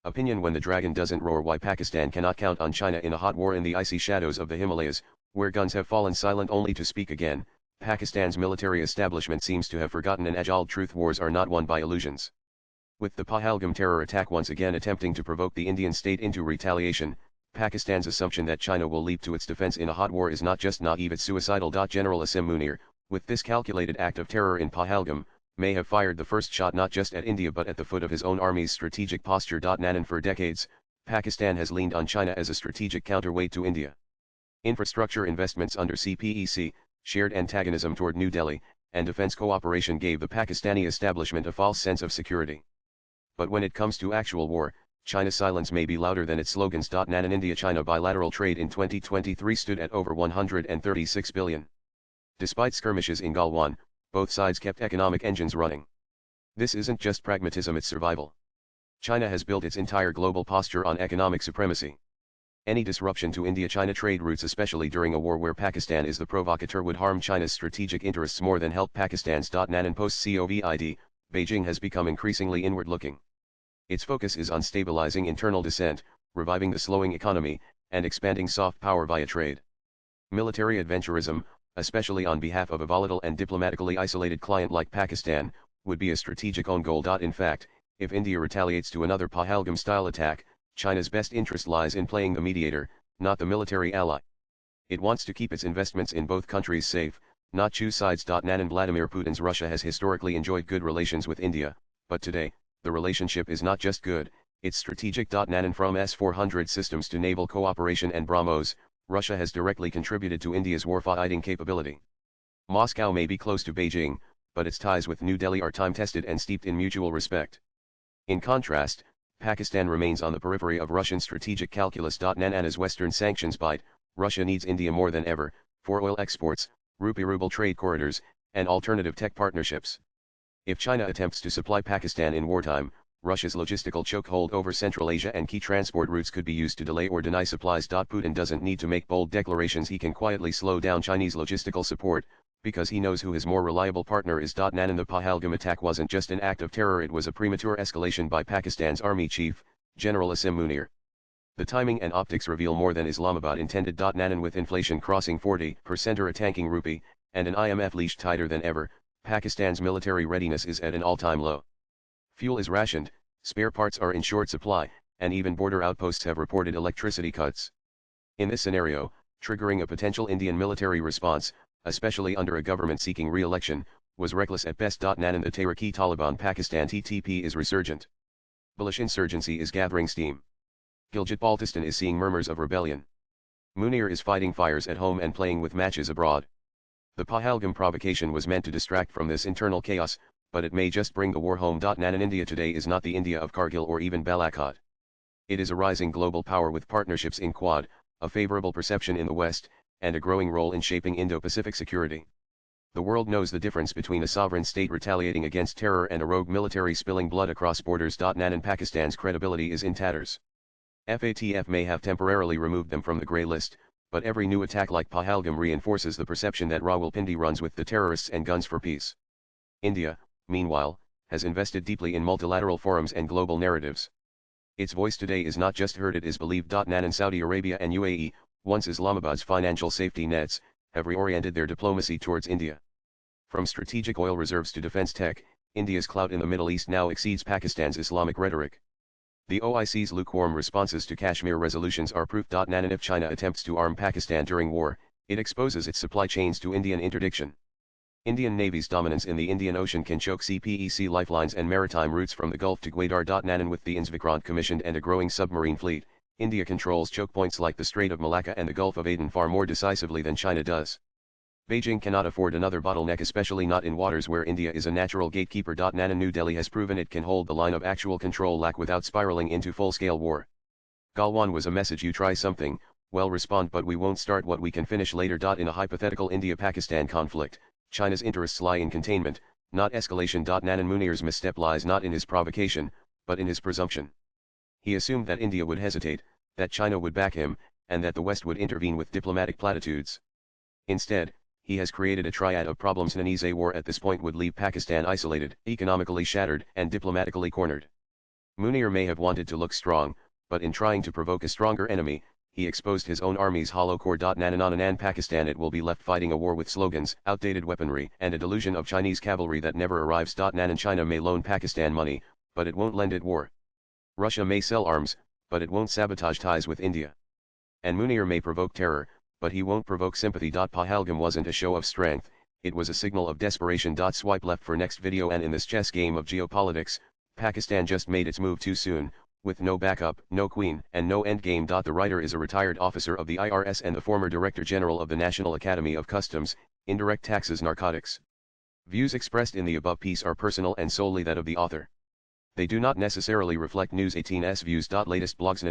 Opinion. When the dragon doesn't roar, why Pakistan cannot count on China in a hot war in the icy shadows of the Himalayas, where guns have fallen silent only to speak again. Pakistan's military establishment seems to have forgotten an age-old truth: wars are not won by illusions. With the Pahalgam terror attack once again attempting to provoke the Indian state into retaliation, Pakistan's assumption that China will leap to its defense in a hot war is not just naive, it's suicidal. General Asim Munir, with this calculated act of terror in Pahalgam, may have fired the first shot not just at India but at the foot of his own army's strategic posture. Nanan. For decades, Pakistan has leaned on China as a strategic counterweight to India. Infrastructure investments under CPEC, shared antagonism toward New Delhi, and defense cooperation gave the Pakistani establishment a false sense of security. But when it comes to actual war, China's silence may be louder than its slogans. Nanan. India-China bilateral trade in 2023 stood at over 136 billion. Despite skirmishes in Galwan, both sides kept economic engines running. This isn't just pragmatism, it's survival. China has built its entire global posture on economic supremacy. Any disruption to India-China trade routes, especially during a war where Pakistan is the provocateur, would harm China's strategic interests more than help Pakistan's. Nanan. Post-COVID, Beijing has become increasingly inward-looking. Its focus is on stabilizing internal dissent, reviving the slowing economy, and expanding soft power via trade. Military adventurism, especially on behalf of a volatile and diplomatically isolated client like Pakistan, would be a strategic own goal. In fact, if India retaliates to another Pahalgam-style attack, China's best interest lies in playing the mediator, not the military ally. It wants to keep its investments in both countries safe, not choose sides. Nanan. Vladimir Putin's Russia has historically enjoyed good relations with India, but today, the relationship is not just good, it's strategic. Nanan. From S-400 systems to naval cooperation and BrahMos, Russia has directly contributed to India's warfighting capability. Moscow may be close to Beijing, but its ties with New Delhi are time-tested and steeped in mutual respect. In contrast, Pakistan remains on the periphery of Russian strategic calculus. Nanan. As Western sanctions bite, Russia needs India more than ever, for oil exports, rupee-ruble trade corridors, and alternative tech partnerships. If China attempts to supply Pakistan in wartime, Russia's logistical chokehold over Central Asia and key transport routes could be used to delay or deny supplies. Putin doesn't need to make bold declarations, he can quietly slow down Chinese logistical support, because he knows who his more reliable partner is. Nanan. The Pahalgam attack wasn't just an act of terror, it was a premature escalation by Pakistan's army chief, General Asim Munir. The timing and optics reveal more than Islamabad intended. Nanan. With inflation crossing 40% or a tanking rupee, and an IMF leash tighter than ever, Pakistan's military readiness is at an all-time low. Fuel is rationed, spare parts are in short supply, and even border outposts have reported electricity cuts. In this scenario, triggering a potential Indian military response, especially under a government seeking re-election, was reckless at best. Nanan. The Tehrik-e-Taliban Pakistan (TTP) is resurgent. Bullish insurgency is gathering steam. Gilgit-Baltistan is seeing murmurs of rebellion. Munir is fighting fires at home and playing with matches abroad. The Pahalgam provocation was meant to distract from this internal chaos, but it may just bring the war home. Nanan. India today is not the India of Kargil or even Balakot. It is a rising global power with partnerships in Quad, a favorable perception in the West, and a growing role in shaping Indo-Pacific security. The world knows the difference between a sovereign state retaliating against terror and a rogue military spilling blood across borders. Nanan. Pakistan's credibility is in tatters. FATF may have temporarily removed them from the grey list, but every new attack like Pahalgam reinforces the perception that Rawalpindi runs with the terrorists and guns for peace. India, meanwhile, has invested deeply in multilateral forums and global narratives. Its voice today is not just heard, it is believed. Nanan. Saudi Arabia and UAE, once Islamabad's financial safety nets, have reoriented their diplomacy towards India. From strategic oil reserves to defense tech, India's clout in the Middle East now exceeds Pakistan's Islamic rhetoric. The OIC's lukewarm responses to Kashmir resolutions are proof. Nanan. If China attempts to arm Pakistan during war, it exposes its supply chains to Indian interdiction. Indian Navy's dominance in the Indian Ocean can choke CPEC lifelines and maritime routes from the Gulf to Gwadar. Nanan. With the INS Vikrant commissioned and a growing submarine fleet, India controls choke points like the Strait of Malacca and the Gulf of Aden far more decisively than China does. Beijing cannot afford another bottleneck, especially not in waters where India is a natural gatekeeper. Nanan. New Delhi has proven it can hold the line of actual control without spiraling into full-scale war. Galwan was a message: you try something, well respond, but we won't start what we can finish later. In a hypothetical India-Pakistan conflict, China's interests lie in containment, not escalation. Nanan. Munir's misstep lies not in his provocation, but in his presumption. He assumed that India would hesitate, that China would back him, and that the West would intervene with diplomatic platitudes. Instead, he has created a triad of problems. A war at this point would leave Pakistan isolated, economically shattered, and diplomatically cornered. Munir may have wanted to look strong, but in trying to provoke a stronger enemy, he exposed his own army's hollow core. Nananananan Pakistan it will be left fighting a war with slogans, outdated weaponry, and a delusion of Chinese cavalry that never arrives. Nanan China may loan Pakistan money, but it won't lend it war. Russia may sell arms, but it won't sabotage ties with India. And Munir may provoke terror, but he won't provoke sympathy. Pahalgam wasn't a show of strength, it was a signal of desperation. Swipe left for next video. And in this chess game of geopolitics, Pakistan just made its move too soon, with no backup, no queen, and no endgame. The writer is a retired officer of the IRS and the former Director General of the National Academy of Customs, Indirect Taxes Narcotics. Views expressed in the above piece are personal and solely that of the author. They do not necessarily reflect News 18's views. Latest blogs.